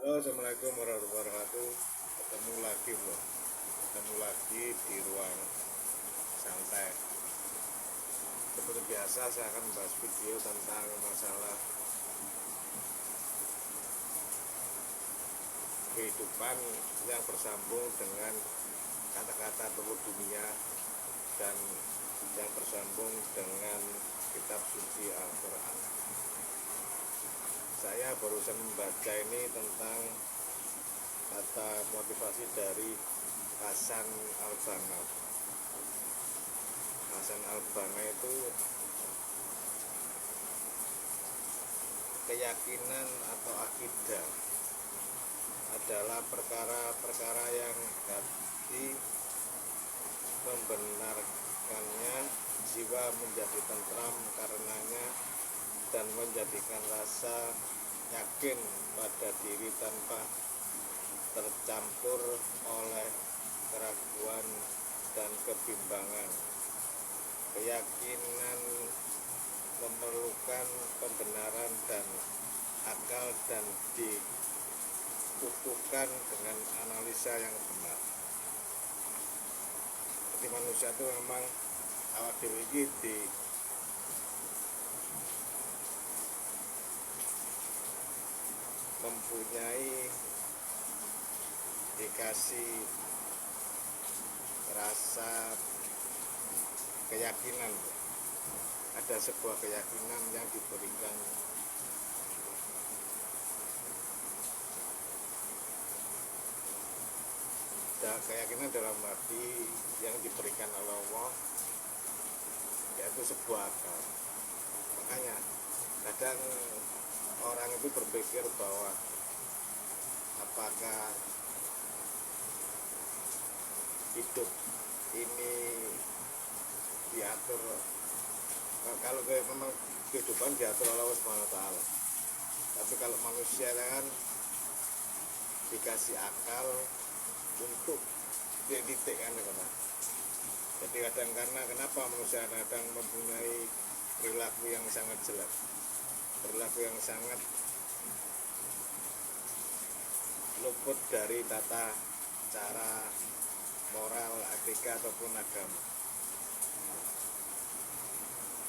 Assalamualaikum warahmatullahi wabarakatuh. Ketemu lagi bro. Ketemu lagi di ruang santai. Seperti biasa saya akan membahas video tentang masalah kehidupan yang bersambung dengan kata-kata tokoh dunia dan yang bersambung dengan kitab suci Al-Quran. Saya barusan membaca ini tentang kata motivasi dari Hasan al-Banna. Hasan al-Banna itu keyakinan atau akidah adalah perkara-perkara yang hati membenarkannya, jiwa menjadi tentram karenanya, dan menjadikan rasa yakin pada diri tanpa tercampur oleh keraguan dan kebimbangan. Keyakinan memerlukan pembenaran dan akal dan dikukuhkan dengan analisa yang benar. Jadi manusia itu memang awak dhewe iki mempunyai dikasih rasa keyakinan. Ada sebuah keyakinan yang diberikan keyakinan dalam arti yang diberikan oleh Allah, yaitu sebuah akal. Makanya kadang orang itu berpikir bahwa apakah hidup ini diatur, kalau memang kehidupan diatur oleh Allah SWT, tapi kalau manusia kan dikasih akal untuk titik kan. Jadi kadang karena kenapa manusia kadang mempunyai perilaku yang sangat jelek, perilaku yang sangat luput dari tata cara moral, etika ataupun agama.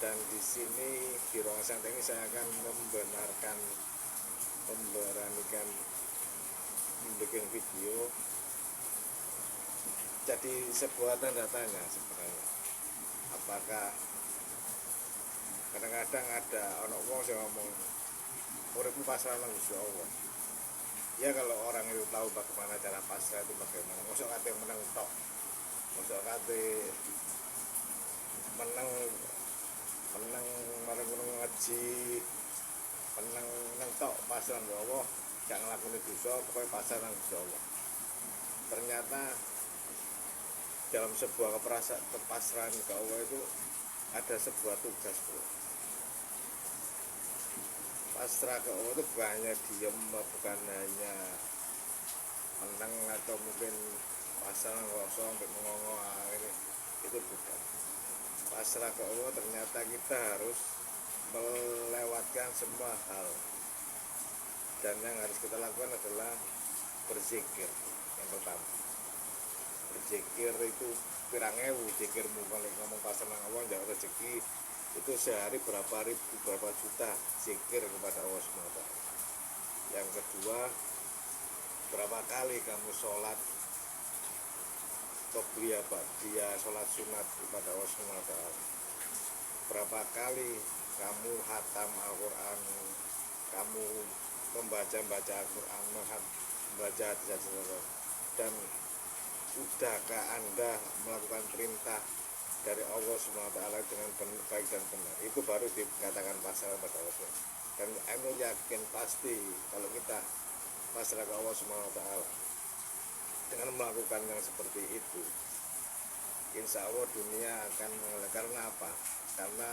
Dan di sini di ruang santai ini saya akan memberanikan membuat video. Jadi sebuah tanda tanya sebenarnya, apakah kadang-kadang ada orang yang ngomong uripmu pasrah nang Gusti Allah. Ya kalau orang itu tahu bagaimana cara pasrah itu bagaimana, mosok kate menang tok, mosok kate menang marang ngaji, menang tok pasrah nang Allah, gak nglakoni dosa, pokoknya pasrah nang Gusti Allah. Ternyata dalam sebuah kepasrahan ke Allah itu ada sebuah tugas bro. Pasrah ke Allah itu bukan hanya diem, bukan hanya menang atau mungkin pasrah kosong sampai mengongo ini, itu bukan. Pasrah ke Allah ternyata kita harus melewatkan semua hal, dan yang harus kita lakukan adalah berzikir. Yang pertama, berzikir itu pirang ewu zikirmu. Kalau ngomong pasrah nang Allah jauh rezeki itu sehari berapa ribu, berapa juta zikir kepada Allah SWT. Yang kedua, berapa kali kamu sholat qobliyah ba'diyah, sholat sunat kepada Allah SWT. Berapa kali kamu khatam Al-Quran, kamu membaca Al-Quran, membaca hadis, dan sudahkah Anda melakukan perintah dari Allah SWT dengan baik dan benar? Itu baru dikatakan pasrah pada Allah SWT. Dan Anda yakin pasti kalau kita pasrah ke Allah SWT dengan melakukan yang seperti itu, insya Allah dunia akan mengalir. Karena apa? Karena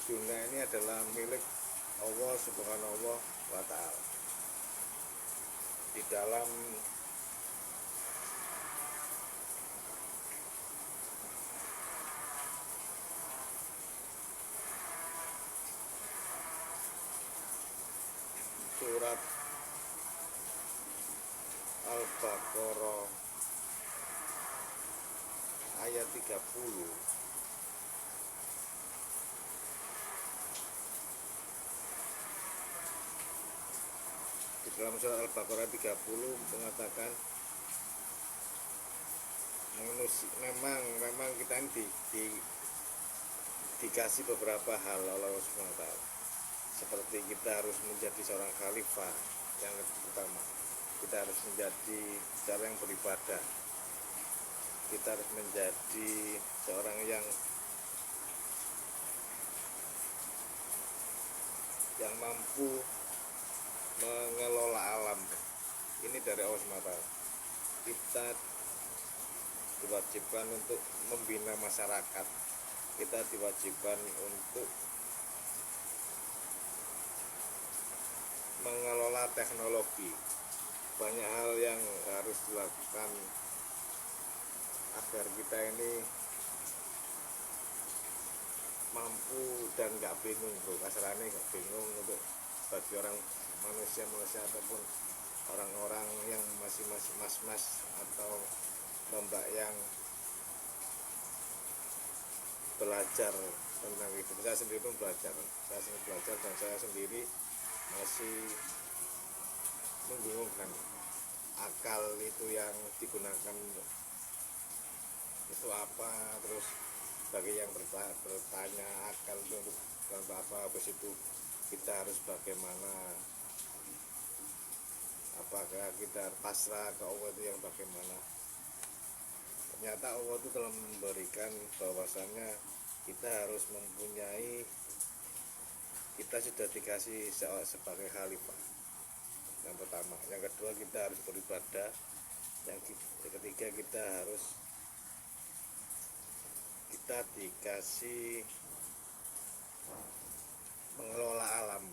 dunia ini adalah milik Allah Subhanahu wa Ta'ala. Di dalam surat Al-Baqarah ayat 30. Di dalam surat Al-Baqarah 30 mengatakan memang kita ini dikasih beberapa hal oleh Allah SWT. Seperti kita harus menjadi seorang khalifah. Yang pertama, kita harus menjadi cara yang beribadah. Kita harus menjadi seorang yang mampu mengelola alam. Ini dari Allah SWT. Kita diwajibkan untuk membina masyarakat. Kita diwajibkan untuk mengelola teknologi. Banyak hal yang harus dilakukan agar kita ini mampu dan nggak bingung, bro. Kasarannya nggak bingung untuk bagi orang manusia ataupun orang-orang yang masih mas-mas atau mbak yang belajar tentang itu. Saya sendiri pun belajar dan saya sendiri masih membingungkan akal itu yang digunakan itu apa. Terus bagi yang bertanya akal itu untuk apa, habis itu kita harus bagaimana, apakah kita pasrah ke Allah itu yang bagaimana. Ternyata Allah itu telah memberikan bahwasannya kita harus mempunyai, kita sudah dikasih sebagai khalifah. Yang pertama, yang kedua kita harus beribadah, yang ketiga kita dikasih mengelola alam.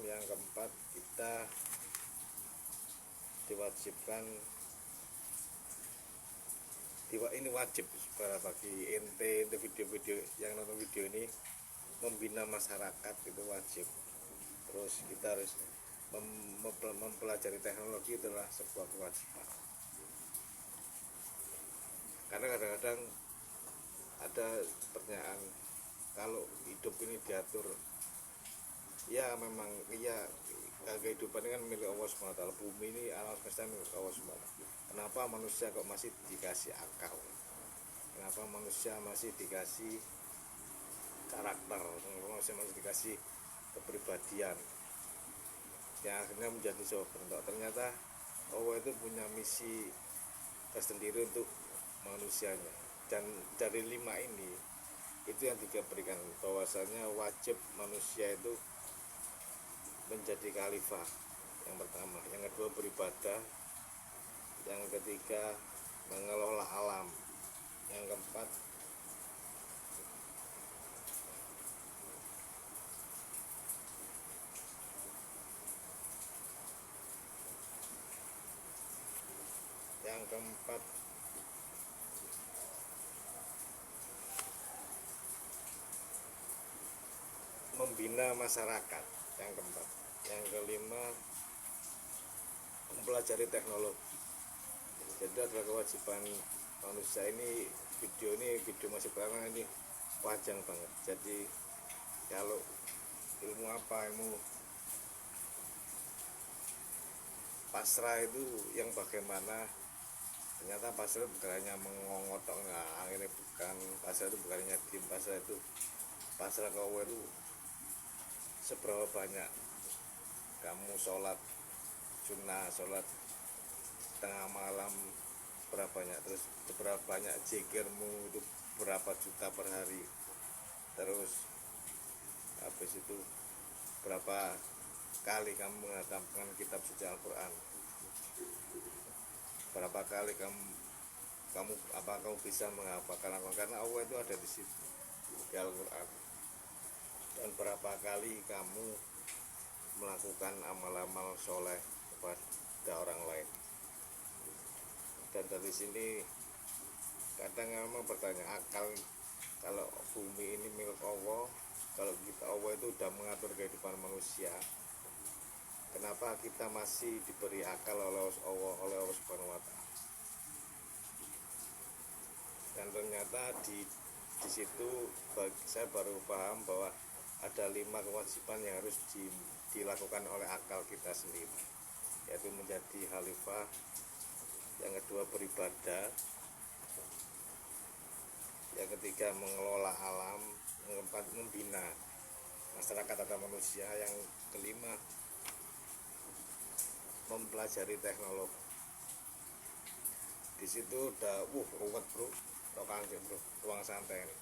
Yang keempat kita diwajibkan, ini wajib bagi ente video yang nonton video ini, membina masyarakat itu wajib. Terus kita harus mempelajari teknologi, itulah sebuah kewajiban. Karena kadang-kadang ada pertanyaan, kalau hidup ini diatur, ya memang iya, kehidupan ini kan milik Allah SWT. Bumi ini alam semesta milik Allah SWT. Kenapa manusia kok masih dikasih akal? Kenapa manusia masih dikasih karakter? Kenapa manusia masih dikasih kepribadian yang akhirnya menjadi sebuah bentuk? Ternyata Allah itu punya misi tersendiri untuk manusianya. Dan dari 5 ini, itu yang diberikan, bahwasanya wajib manusia itu menjadi khalifah. Yang pertama, yang kedua beribadah, yang ketiga mengelola alam, yang keempat membina masyarakat, yang keempat. Yang kelima mempelajari teknologi. Jadi adalah kewajiban manusia ini. Video masih pertama ini panjang banget. Jadi kalau ilmu pasrah itu yang bagaimana, ternyata pasrah bukan hanya mengongotok, akhirnya bukan. Pasrah itu bukan hanya diem, pasrah ke Allah itu seberapa banyak kamu sholat sunnah, sholat tengah malam berapa banyak, terus berapa banyak zikirmu itu berapa juta per hari, terus habis itu berapa kali kamu menghatamkan kitab suci Al-Quran, berapa kali kamu bisa menghafalkan Al-Quran, karena Allah itu ada di situ di Al-Quran. Dan berapa kali kamu melakukan amal-amal soleh kepada orang lain. Dan dari sini kadang memang bertanya, akal, kalau bumi ini milik Allah, kalau kita Allah itu sudah mengatur kehidupan manusia, kenapa kenapa kita masih diberi akal oleh Allah Subhanahu wa Ta'ala. Dan ternyata di situ saya baru paham bahwa ada 5 kewajiban yang harus dilakukan oleh akal kita sendiri, yaitu menjadi khalifah, yang kedua beribadah, yang ketiga mengelola alam, yang keempat membina masyarakat atau manusia, yang kelima mempelajari teknologi. Di situ udah ruwet bro, bro, ruang santai ini.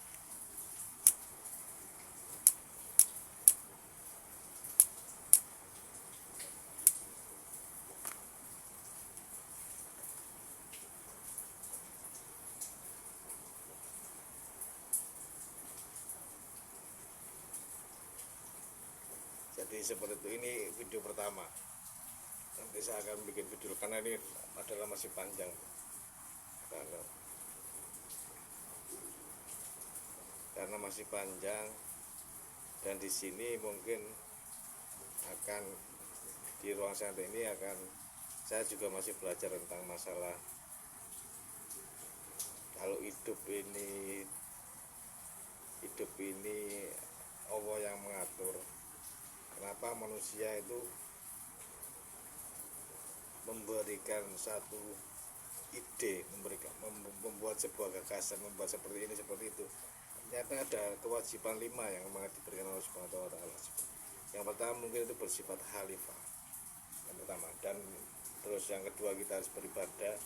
Jadi seperti itu, ini video pertama. Nanti saya akan bikin video karena ini adalah masih panjang. Karena masih panjang, dan di sini mungkin akan di ruang santai ini akan saya juga masih belajar tentang masalah kalau hidup ini Allah yang mengatur. Kenapa manusia itu memberikan satu ide, membuat sebuah gagasan, membuat seperti ini seperti itu. Ternyata ada kewajiban 5 yang memang diberikan Allah Subhanahu wa Ta'ala. Yang pertama mungkin itu bersifat khalifah, yang pertama, dan terus yang kedua kita harus beribadah,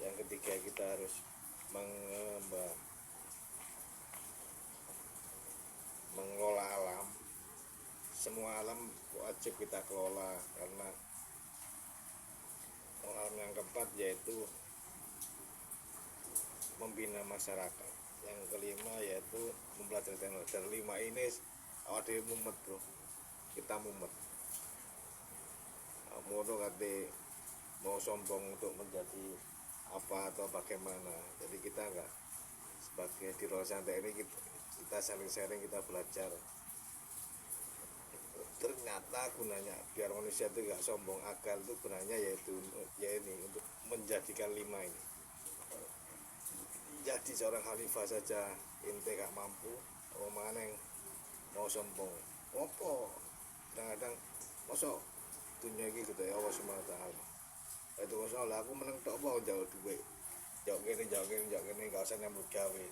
yang ketiga kita harus mengelola alam. Semua alam wajib kita kelola, karena alam yang keempat yaitu membina masyarakat, yang kelima yaitu mempelajari teknologi. Dan 5 ini awak dhewe mumet bro, kita mumet. Mono kate mau sombong untuk menjadi apa atau bagaimana. Jadi kita enggak, sebagai di ruang santai ini kita saling sharing, kita belajar. Ternyata gunanya biar manusia itu enggak sombong, akal itu gunanya yaitu untuk menjadikan 5 ini. Jadi seorang khalifah saja ente gak mampu, mana yang mau sombong. Opo kadang-kadang mosok dunia iki gitu ya Allah Subhanahu wa Ta'ala. Itu masalah aku meneng tok apa jauh duwe. Jauh gini gak usah nyambut gawe.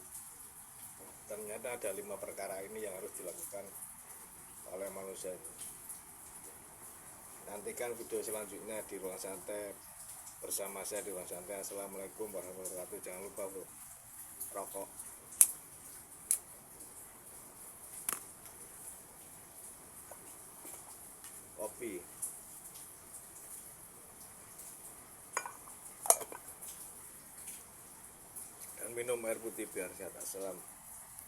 Ternyata ada 5 perkara ini yang harus dilakukan oleh manusia. Nantikan video selanjutnya di ruang santai bersama saya di ruang santai. Assalamualaikum warahmatullahi wabarakatuh. Jangan lupa bro, rokok, kopi, dan minum air putih biar sehat. Assalam.